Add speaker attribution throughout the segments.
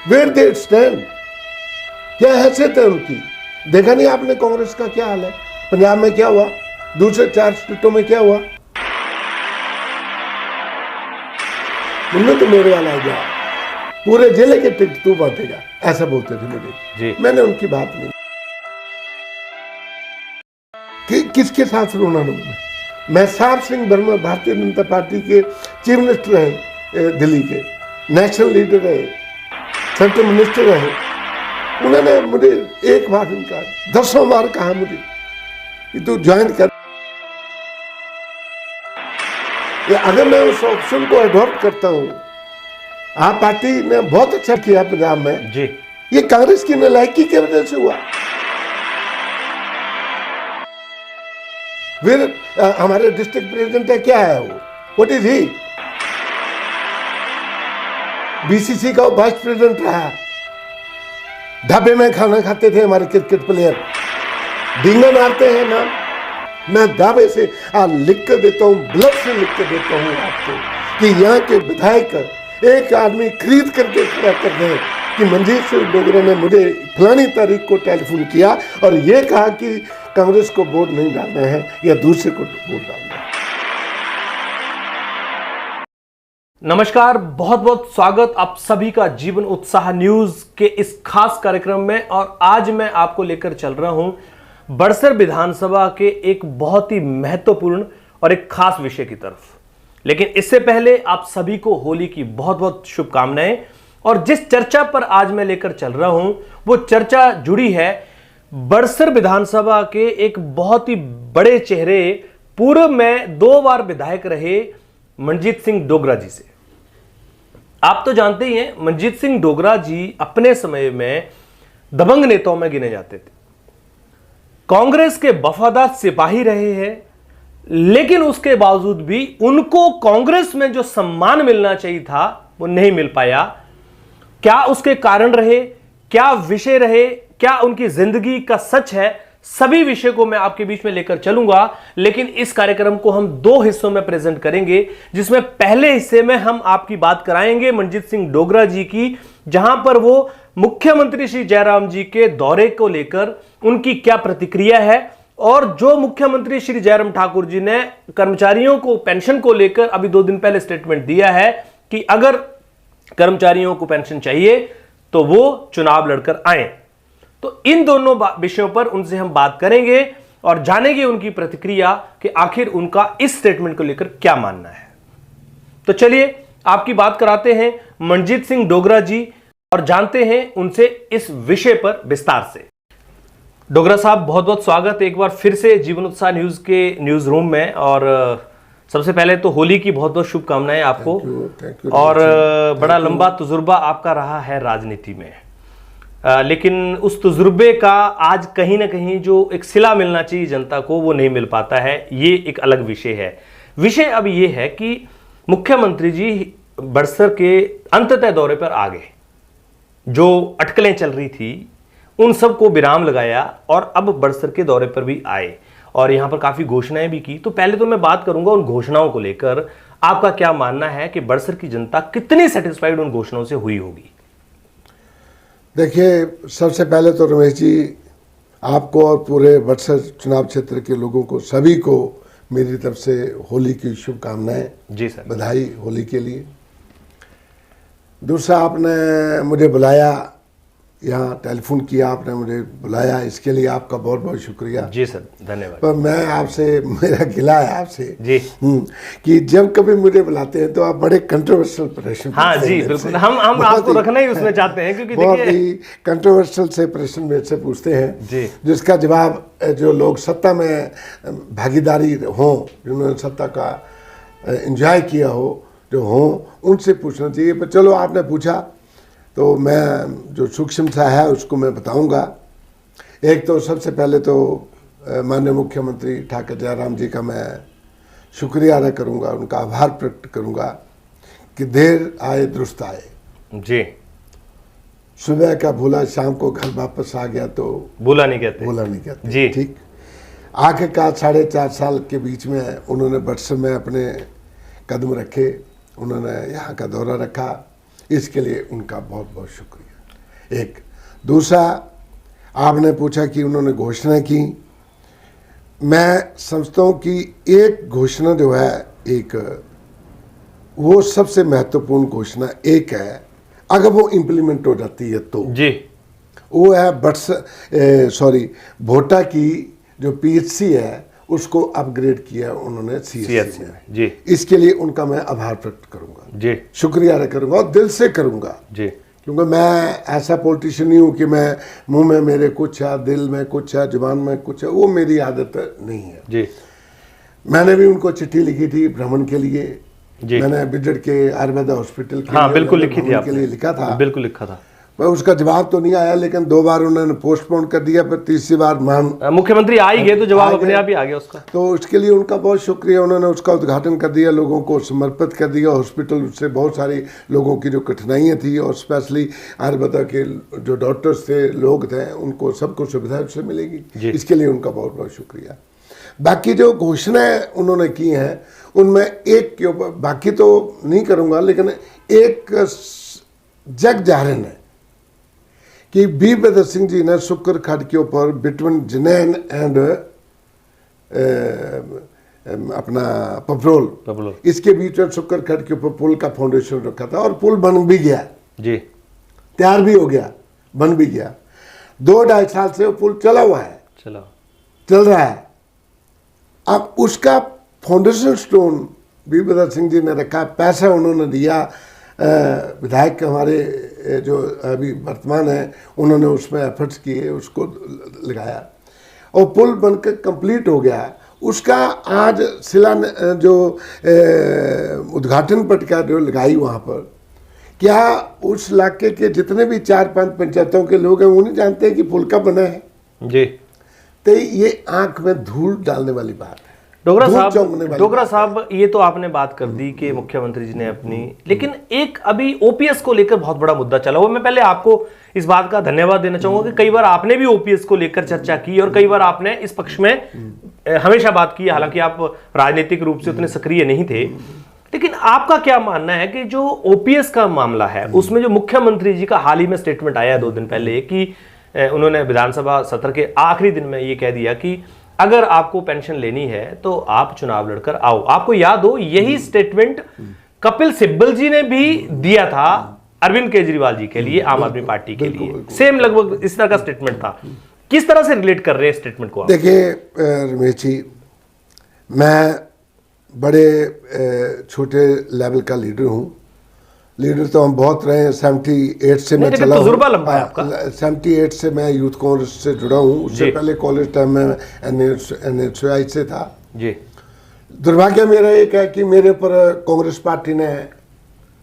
Speaker 1: Where they stand, क्या हैसियत है उनकी। देखा नहीं आपने कांग्रेस का क्या हाल है, पंजाब में क्या हुआ, दूसरे 4 स्टेटों में क्या हुआ। मुन्ना तो मेरे वाला है, जा पूरे जिले के टिकट तू बांटेगा, ऐसा बोलते थे मुझे जी। मैंने उनकी बात नहीं कि किसके साथ रोना रोना। मैं साहब सिंह वर्मा भारतीय जनता पार्टी के चीफ मिनिस्टर हैं, दिल्ली के नेशनल लीडर रहे, सेंट्रल मिनिस्टर रहे। उन्होंने मुझे एक बार इनका 10 बार कहा मुझे कि तू ज्वाइन कर। अगर मैं उस ऑप्शन को अडॉप्ट करता हूं, आप पार्टी ने बहुत अच्छा किया पंजाब में जी, ये कांग्रेस की नालायकी की वजह से हुआ। फिर हमारे डिस्ट्रिक्ट प्रेसिडेंट है, क्या है वो, व्हाट इज ही, बीसीसी का वाइस प्रेसिडेंट रहा, ढाबे में खाना खाते थे हमारे क्रिकेट प्लेयर, डींगा मारते हैं ना। मैं दावे से लिख कर देता हूँ, ब्लड से लिख कर देता हूँ आपको कि यहाँ के विधायक एक आदमी खरीद करके खड़ा कर रहे हैं कि मंजीत सिंह डोगरा ने मुझे फलानी तारीख को टेलीफोन किया और ये कहा कि कांग्रेस को वोट नहीं डालना है या दूसरे को वोट डालना है।
Speaker 2: नमस्कार, बहुत बहुत स्वागत आप सभी का जीवन उत्साह न्यूज के इस खास कार्यक्रम में। और आज मैं आपको लेकर चल रहा हूं बड़सर विधानसभा के एक बहुत ही महत्वपूर्ण और एक खास विषय की तरफ। लेकिन इससे पहले आप सभी को होली की बहुत बहुत शुभकामनाएं। और जिस चर्चा पर आज मैं लेकर चल रहा हूं वो चर्चा जुड़ी है बड़सर विधानसभा के एक बहुत ही बड़े चेहरे, पूर्व में 2 बार विधायक रहे मनजीत सिंह डोगरा जी से। आप तो जानते ही हैं मनजीत सिंह डोगरा जी अपने समय में दबंग नेताओं में गिने जाते थे, कांग्रेस के वफादार सिपाही रहे हैं। लेकिन उसके बावजूद भी उनको कांग्रेस में जो सम्मान मिलना चाहिए था वो नहीं मिल पाया। क्या उसके कारण रहे, क्या विषय रहे, क्या उनकी जिंदगी का सच है, सभी विषय को मैं आपके बीच में लेकर चलूंगा। लेकिन इस कार्यक्रम को हम 2 हिस्सों में प्रेजेंट करेंगे, जिसमें पहले हिस्से में हम आपकी बात कराएंगे मनजीत सिंह डोगरा जी की, जहां पर वो मुख्यमंत्री श्री जयराम जी के दौरे को लेकर उनकी क्या प्रतिक्रिया है, और जो मुख्यमंत्री श्री जयराम ठाकुर जी ने कर्मचारियों को पेंशन को लेकर अभी 2 दिन पहले स्टेटमेंट दिया है कि अगर कर्मचारियों को पेंशन चाहिए तो वो चुनाव लड़कर आए। तो इन दोनों विषयों पर उनसे हम बात करेंगे और जानेंगे उनकी प्रतिक्रिया कि आखिर उनका इस स्टेटमेंट को लेकर क्या मानना है। तो चलिए आपकी बात कराते हैं मनजीत सिंह डोगरा जी और जानते हैं उनसे इस विषय पर विस्तार से। डोगरा साहब, बहुत बहुत स्वागत एक बार फिर से जीवन उत्साह न्यूज के न्यूज रूम में। और सबसे पहले तो होली की बहुत बहुत शुभकामनाएं आपको।
Speaker 1: Thank you,
Speaker 2: और बड़ा लंबा तजुर्बा आपका रहा है राजनीति में, लेकिन उस तजुर्बे का आज कहीं ना कहीं जो एक सिला मिलना चाहिए जनता को वो नहीं मिल पाता है, ये एक अलग विषय है। विषय अब ये है कि मुख्यमंत्री जी बड़सर के अंततः दौरे पर आ गए, जो अटकलें चल रही थी उन सब को विराम लगाया और अब बड़सर के दौरे पर भी आए और यहां पर काफी घोषणाएं भी की। तो पहले तो मैं बात करूंगा उन घोषणाओं को लेकर, आपका क्या मानना है कि बड़सर की जनता कितनी सेटिस्फाइड उन घोषणाओं से हुई होगी?
Speaker 1: देखिए, सबसे पहले तो रमेश जी, आपको और पूरे बड़सर चुनाव क्षेत्र के लोगों को सभी को मेरी तरफ से होली की शुभकामनाएं।
Speaker 2: जी सर,
Speaker 1: बधाई होली के लिए। दूसरा, आपने मुझे बुलाया, यहाँ टेलीफोन किया, आपने मुझे बुलाया, इसके लिए आपका बहुत बहुत शुक्रिया।
Speaker 2: जी सर, धन्यवाद।
Speaker 1: पर मैं आपसे, मेरा गिला है आपसे
Speaker 2: जी
Speaker 1: कि जब कभी मुझे बुलाते हैं तो आप बड़े कंट्रोवर्शियल प्रश्न।
Speaker 2: हाँ जी बिल्कुल, हम आपको रखना ही उसमें चाहते हैं, क्योंकि
Speaker 1: बहुत ही कंट्रोवर्शियल से प्रश्न मेरे से पूछते हैं
Speaker 2: जी,
Speaker 1: जिसका जवाब जो लोग सत्ता में भागीदारी हो, जिन्होंने सत्ता का एंजॉय किया हो, जो हो, उनसे पूछना चाहिए। पर चलो, आपने पूछा तो मैं जो सूक्ष्म सा है उसको मैं बताऊंगा। एक तो सबसे पहले तो माननीय मुख्यमंत्री ठाकुर जयराम जी का मैं शुक्रिया अदा करूंगा, उनका आभार प्रकट करूंगा कि देर आए दुरुस्त आए
Speaker 2: जी।
Speaker 1: सुबह का भूला शाम को घर वापस आ गया तो
Speaker 2: भूला नहीं कहते,
Speaker 1: भूला नहीं कहते
Speaker 2: जी।
Speaker 1: ठीक। आखिरकार 4.5 साल के बीच में उन्होंने बड़सर में अपने कदम रखे, उन्होंने यहाँ का दौरा रखा, इसके लिए उनका बहुत बहुत शुक्रिया। एक दूसरा, आपने पूछा कि उन्होंने घोषणा की। मैं समझता हूँ कि एक घोषणा जो है, एक वो सबसे महत्वपूर्ण घोषणा एक है, अगर वो इम्प्लीमेंट हो जाती है तो
Speaker 2: जी,
Speaker 1: वो है भोटा की जो पीएचसी है उसको अपग्रेड किया उन्होंने सीएचसी में।
Speaker 2: जी,
Speaker 1: इसके लिए उनका मैं आभार व्यक्त करूंगा
Speaker 2: जी,
Speaker 1: शुक्रिया अदा करूंगा और दिल से करूंगा,
Speaker 2: जी,
Speaker 1: क्योंकि मैं ऐसा पॉलिटिशियन नहीं हूं कि मैं मुंह में मेरे कुछ है, दिल में कुछ है, जुबान में कुछ है, वो मेरी आदत नहीं है।
Speaker 2: जी,
Speaker 1: मैंने भी उनको चिट्ठी लिखी थी भ्रमण के लिए।
Speaker 2: जी।
Speaker 1: मैंने बिजड़ के आयुर्वेदा हॉस्पिटल के
Speaker 2: हाँ,
Speaker 1: लिए
Speaker 2: बिल्कुल लिखी थी
Speaker 1: भ्रमण के
Speaker 2: आपने।
Speaker 1: लिए लिखा था,
Speaker 2: बिल्कुल लिखा था।
Speaker 1: पर उसका जवाब तो नहीं आया, लेकिन 2 बार उन्होंने पोस्टपोन कर दिया, फिर तीसरी बार
Speaker 2: मुख्यमंत्री आ ही गए तो जवाब अपने आप ही आ गया उसका।
Speaker 1: तो उसके लिए उनका बहुत शुक्रिया। उन्होंने उसका उद्घाटन कर दिया, लोगों को समर्पित कर दिया हॉस्पिटल से। बहुत सारी लोगों की जो कठिनाइयाँ थी और स्पेशली आयुर्वेदा के जो डॉक्टर्स थे, लोग थे, उनको सबको सुविधा उससे मिलेगी। इसके लिए उनका बहुत बहुत शुक्रिया। बाकी जो घोषणाएं उन्होंने की हैं उनमें एक के ऊपर, बाकी तो नहीं करूँगा, लेकिन एक जग जाहिर है कि वीरभद्र सिंह जी ने शुक्र खड्ड के ऊपर बिटवीन जिनैन एंड अपना पपरोल, इसके बीच में शुक्र खड्ड के ऊपर पुल का फाउंडेशन रखा था और पुल बन भी गया
Speaker 2: जी,
Speaker 1: तैयार भी हो गया, बन भी गया। 2-2.5 साल से वो पुल चला हुआ है, चल रहा है। अब उसका फाउंडेशन स्टोन वीरभद्र सिंह जी ने रखा, पैसा उन्होंने दिया, विधायक हमारे जो अभी वर्तमान है उन्होंने उसमें एफर्ट्स किए, उसको लगाया और पुल बनकर कंप्लीट हो गया। उसका आज जो उद्घाटन पट्टिका जो लगाई वहाँ पर, क्या उस इलाके के जितने भी 4-5 पंचायतों के लोग हैं वो नहीं जानते हैं कि पुल का बना है
Speaker 2: जी।
Speaker 1: तो ये आंख में धूल डालने वाली बात है।
Speaker 2: डोगरा साहब, ये तो आपने बात कर दी कि मुख्यमंत्री जी ने अपनी, लेकिन एक अभी ओपीएस को लेकर बहुत बड़ा मुद्दा चला हुआ। मैं पहले आपको इस बात का धन्यवाद देना चाहूंगा कि कई बार आपने भी ओपीएस को लेकर चर्चा की और कई बार आपने इस पक्ष में हमेशा बात की, हालांकि आप राजनीतिक रूप से उतने सक्रिय नहीं थे। लेकिन आपका क्या मानना है कि जो ओपीएस का मामला है उसमें जो मुख्यमंत्री जी का हाल ही में स्टेटमेंट आया 2 दिन पहले कि उन्होंने विधानसभा सत्र के आखिरी दिन में ये कह दिया कि अगर आपको पेंशन लेनी है तो आप चुनाव लड़कर आओ। आपको याद हो यही स्टेटमेंट कपिल सिब्बल जी ने भी दिया था अरविंद केजरीवाल जी के लिए, आम आदमी पार्टी के लिए। सेम लगभग इस तरह का स्टेटमेंट था। किस तरह से रिलेट कर रहे हैं स्टेटमेंट को आप?
Speaker 1: देखिए रमेश जी, मैं बड़े छोटे लेवल का लीडर हूँ। लीडर तो हम बहुत रहे हैं, 78 से मैं चला हूँ। 78 से मैं यूथ कांग्रेस से जुड़ा हूँ। उससे पहले कॉलेज टाइम में NSUI से था
Speaker 2: जी।
Speaker 1: दुर्भाग्य मेरा एक है कि मेरे पर कांग्रेस पार्टी ने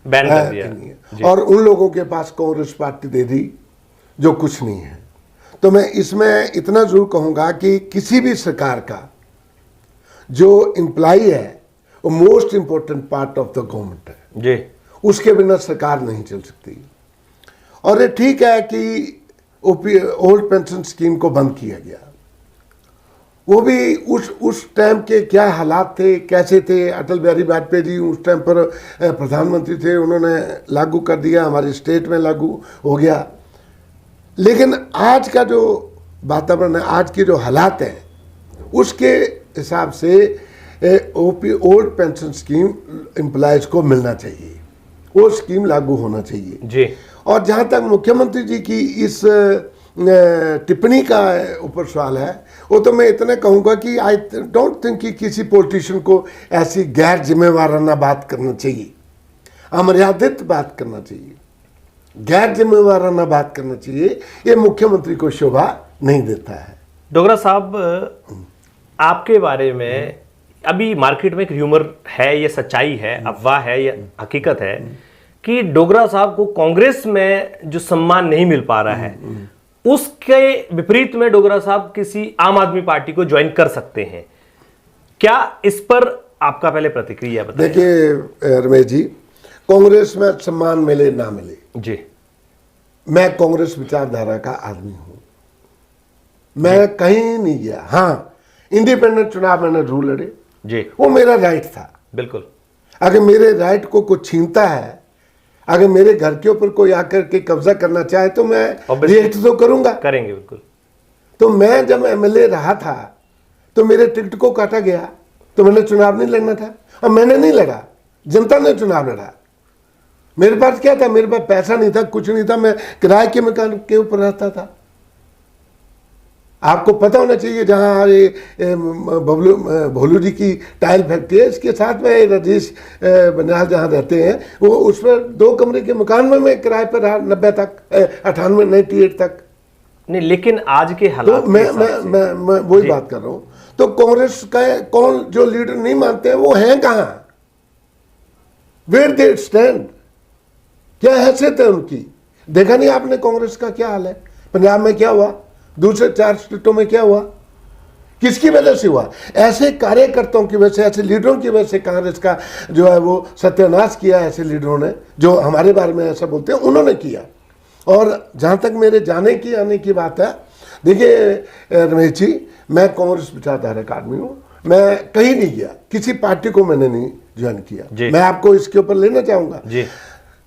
Speaker 2: बैन कर दिया
Speaker 1: और उन लोगों के पास कांग्रेस पार्टी दे दी जो कुछ नहीं है। तो मैं इसमें इतना जरूर कहूँगा कि किसी भी सरकार का जो एम्प्लॉई है वो most important part of the government है
Speaker 2: जी।
Speaker 1: उसके बिना सरकार नहीं चल सकती। और ये ठीक है कि ओल्ड पेंशन स्कीम को बंद किया गया, वो भी उस टाइम के क्या हालात थे, कैसे थे। अटल बिहारी वाजपेयी जी उस टाइम पर प्रधानमंत्री थे, उन्होंने लागू कर दिया, हमारे स्टेट में लागू हो गया। लेकिन आज का जो वातावरण है, आज के जो हालात हैं, उसके हिसाब से ओल्ड पेंशन स्कीम एम्प्लॉयज को मिलना चाहिए, वो स्कीम लागू होना चाहिए
Speaker 2: जी।
Speaker 1: और जहाँ तक मुख्यमंत्री जी की इस टिप्पणी का ऊपर सवाल है, वो तो मैं इतना कहूँगा कि आई डोंट थिंक कि किसी पॉलिटिशियन को ऐसी गैर जिम्मेवाराना बात करना चाहिए, अमर्यादित बात करना चाहिए, गैर जिम्मेवाराना बात करना चाहिए। ये मुख्यमंत्री को शोभा नहीं देता है।
Speaker 2: डोगरा साहब, आपके बारे में अभी मार्केट में एक र्यूमर है, ये सच्चाई है, अफवाह है, ये हकीकत है कि डोगरा साहब को कांग्रेस में जो सम्मान नहीं मिल पा रहा है, उसके विपरीत में डोगरा साहब किसी आम आदमी पार्टी को ज्वाइन कर सकते हैं। क्या इस पर आपका पहले प्रतिक्रिया बताइए।
Speaker 1: देखिए रमेश जी, कांग्रेस में सम्मान मिले ना मिले
Speaker 2: जी,
Speaker 1: मैं कांग्रेस विचारधारा का आदमी हूं, मैं कहीं नहीं गया। हाँ, इंडिपेंडेंट चुनाव मैंने जरूर लड़े जी, वो मेरा राइट था।
Speaker 2: बिल्कुल।
Speaker 1: अगर मेरे राइट को कुछ छीनता है, अगर मेरे घर के ऊपर कोई आकर के कब्जा करना चाहे तो मैं
Speaker 2: Obviously.
Speaker 1: रिएक्ट तो करूंगा।
Speaker 2: करेंगे बिल्कुल।
Speaker 1: तो मैं जब एमएलए रहा था तो मेरे टिकट को काटा गया, तो मैंने चुनाव नहीं लड़ना था, और मैंने नहीं लड़ा, जनता ने चुनाव लड़ा। मेरे पास क्या था? मेरे पास पैसा नहीं था, कुछ नहीं था, मैं किराए के मकान के ऊपर रहता था। आपको पता होना चाहिए जहाँ भोलू जी की टाइल फैक्ट्री है, इसके साथ में राजेश बनियाल जहाँ रहते हैं, वो उस पर 2 कमरे के मकान में मैं किराए पर रहा 90 तक, 98 98 तक।
Speaker 2: नहीं, लेकिन आज के हालात
Speaker 1: तो मैं वही बात कर रहा हूँ। तो कांग्रेस का कौन जो लीडर नहीं मानते हैं वो हैं कहाँ? Where they stand? क्या हैसियत है उनकी? देखा नहीं आपने कांग्रेस का क्या हाल है? पंजाब में क्या हुआ, दूसरे 4 स्टेटों में क्या हुआ? किसकी वजह से हुआ? ऐसे कार्यकर्ताओं की वजह से, ऐसे लीडरों की वजह से कांग्रेस का जो है वो सत्यानाश किया। ऐसे लीडरों ने जो हमारे बारे में ऐसा बोलते हैं, उन्होंने किया। और जहाँ तक मेरे जाने की आने की बात है, देखिए रमेश जी, मैं कांग्रेस विचारधारक आदमी हूँ, मैं कहीं नहीं गया, किसी पार्टी को मैंने नहीं ज्वाइन किया। मैं आपको इसके ऊपर लेना चाहूँगा।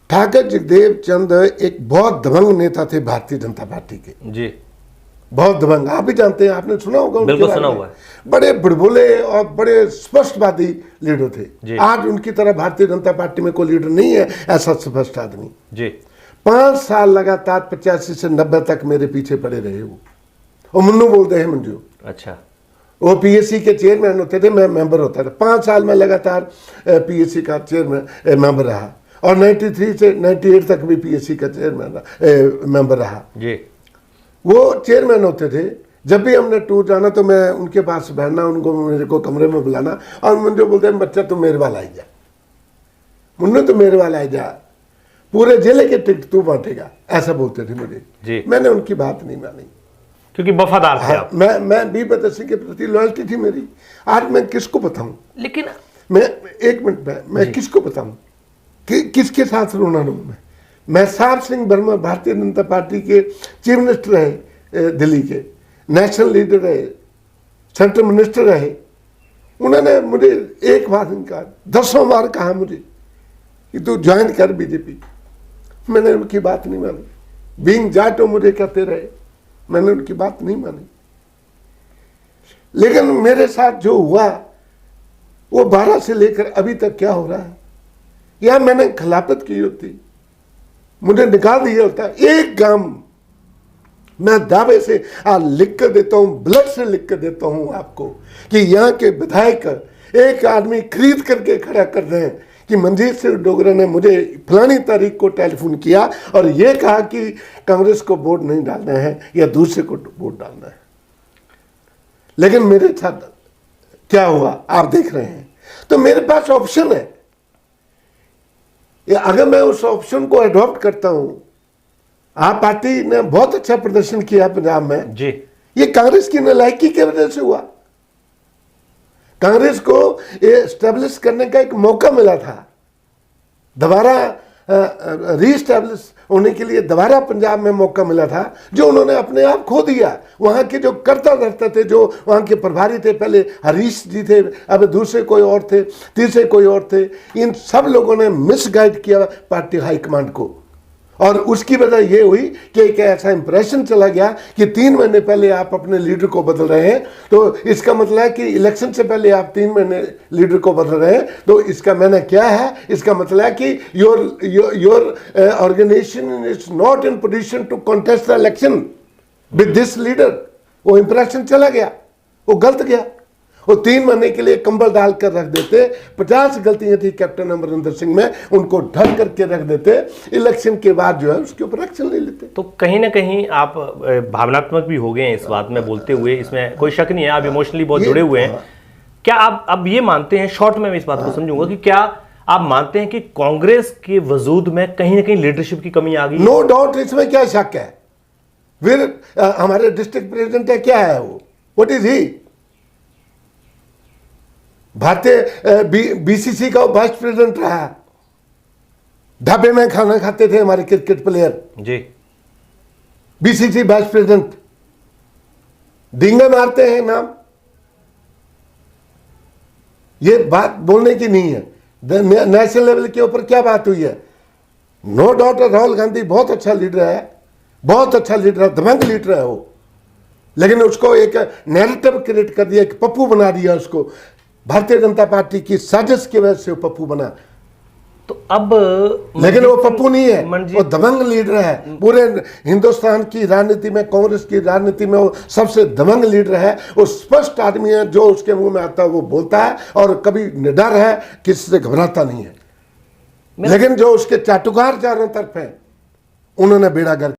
Speaker 1: ठाकुर जगदेव चंद एक बहुत दबंग नेता थे भारतीय जनता पार्टी के जी, बहुत दबंग। आप भी जानते हैं, आपने सुना होगा उनके बारे में। बड़े बुड़बुले और बड़े स्पष्टवादी लीडर थे। आज उनकी तरह भारतीय जनता पार्टी में कोई लीडर नहीं है ऐसा स्पष्ट आदमी जी। 5 साल लगातार 85 से 90 तक मेरे पीछे पड़े रहे वो, और मुन्नू बोलते हैं मंजू। अच्छा, वो पीएससी के चेयरमैन होते थे, मैं मेंबर होता था। 5 साल में लगातार पीएससी का चेयरमैन मेंबर रहा, और 93 से 98 तक भी पीएससी का चेयरमैन मेंबर रहा जी। वो चेयरमैन होते थे। जब भी हमने टूर जाना तो मैं उनके पास बैठना, उनको मेरे को कमरे में बुलाना, और मुझे बोलते हैं बच्चा तुम मेरे वाला आई जा, मुन्नू तुम मेरे वाला आई जा, पूरे जिले के टिकट तू बांटेगा, ऐसा बोलते थे मुझे जी। मैंने उनकी बात नहीं मानी,
Speaker 2: क्योंकि वफादार थे आप।
Speaker 1: मैं वीरभद्र सिंह के प्रति लॉयल्टी थी मेरी। आज मैं किसको बताऊं? लेकिन मैं एक मिनट में मैं किसको बताऊं कि किसके साथ रोना रो? मैं साहब सिंह वर्मा भारतीय जनता पार्टी के चीफ मिनिस्टर रहे, दिल्ली के नेशनल लीडर रहे, सेंट्रल मिनिस्टर रहे। उन्होंने मुझे एक बार नहीं कहा, 10 बार कहा मुझे कि तू ज्वाइन कर बीजेपी। मैंने उनकी बात नहीं मानी। बीइंग जाटो मुझे कहते रहे, मैंने उनकी बात नहीं मानी। लेकिन मेरे साथ जो हुआ वो 12 से लेकर अभी तक क्या हो रहा है, या मैंने खिलाफत की होती, मुझे निकाल दिया होता। एक काम मैं दावे से लिख कर देता हूं, ब्लड से लिख कर देता हूं आपको, कि यहाँ के विधायक एक आदमी खरीद करके खड़ा कर रहे हैं कि मंजीत सिंह डोगरा ने मुझे फलानी तारीख को टेलीफोन किया और ये कहा कि कांग्रेस को वोट नहीं डालना है या दूसरे को वोट डालना है। लेकिन मेरे साथ क्या हुआ आप देख रहे हैं। तो मेरे पास ऑप्शन है, अगर मैं उस ऑप्शन को अडॉप्ट करता हूं। आप पार्टी ने बहुत अच्छा प्रदर्शन किया पंजाब में जी, ये कांग्रेस की नालायकी की वजह से हुआ। कांग्रेस को ये एस्टेब्लिश करने का एक मौका मिला था, दोबारा रीस्टैब्लिश होने के लिए दोबारा पंजाब में मौका मिला था, जो उन्होंने अपने आप खो दिया। वहां के जो करता धरते थे, जो वहां के प्रभारी थे, पहले हरीश जी थे, अब दूसरे कोई और थे, तीसरे कोई और थे, इन सब लोगों ने मिसगाइड किया पार्टी हाईकमांड को। और उसकी वजह यह हुई कि एक ऐसा इंप्रेशन चला गया कि 3 महीने पहले आप अपने लीडर को बदल रहे हैं, तो इसका मतलब है कि इलेक्शन से पहले आप 3 महीने लीडर को बदल रहे हैं। तो इसका मैंने क्या है, इसका मतलब है कि your organisation is not in position to contest the election with this leader. वो इंप्रेशन चला गया, वो गलत गया। वो 3 महीने के लिए कंबल डाल कर रख देते। 50 गलतियां थी कैप्टन अमरिंदर सिंह में, उनको ढक करके रख देते। इलेक्शन के बाद जो है उसके ऊपर एक्शन ले लेते।
Speaker 2: तो कहीं ना कहीं आप भावनात्मक भी हो गए हैं इस बात में बोलते हुए, इसमें कोई शक नहीं है, आप इमोशनली बहुत जुड़े हुए हैं। क्या आप अब ये मानते हैं, शॉर्ट में मैं इस बात को समझूंगा, कि क्या आप मानते हैं कि कांग्रेस के वजूद में कहीं ना कहीं लीडरशिप की कमी आ गई?
Speaker 1: नो डाउट, इसमें क्या शक है। फिर हमारे डिस्ट्रिक्ट प्रेसिडेंट है, क्या है वो, व्हाट इज ही? भारतीय बीसीसी का वाइस प्रेसिडेंट रहा, ढाबे में खाना खाते थे हमारे क्रिकेट प्लेयर जी। बीसीसी वाइस प्रेसिडेंट, डींगा मारते हैं नाम। ये बात बोलने की नहीं है। नेशनल लेवल के ऊपर क्या बात हुई है, नो डाउट राहुल गांधी बहुत अच्छा लीडर है, बहुत अच्छा लीडर है, दबंग लीडर है वो, लेकिन उसको एक नैरेटिव क्रिएट कर दिया, एक पप्पू बना दिया उसको। भारतीय जनता पार्टी की साजिश की वजह से वो पप्पू बना।
Speaker 2: तो अब
Speaker 1: लेकिन वो पप्पू नहीं है,
Speaker 2: मनजीत
Speaker 1: वो दबंग लीडर है। पूरे हिंदुस्तान की राजनीति में, कांग्रेस की राजनीति में वो सबसे दबंग लीडर है। वो स्पष्ट आदमी है, जो उसके मुंह में आता है वो बोलता है, और कभी निडर है, किसी से घबराता नहीं है। लेकिन जो उसके चाटुकार चारों तरफ है, उन्होंने बेड़ा गर्क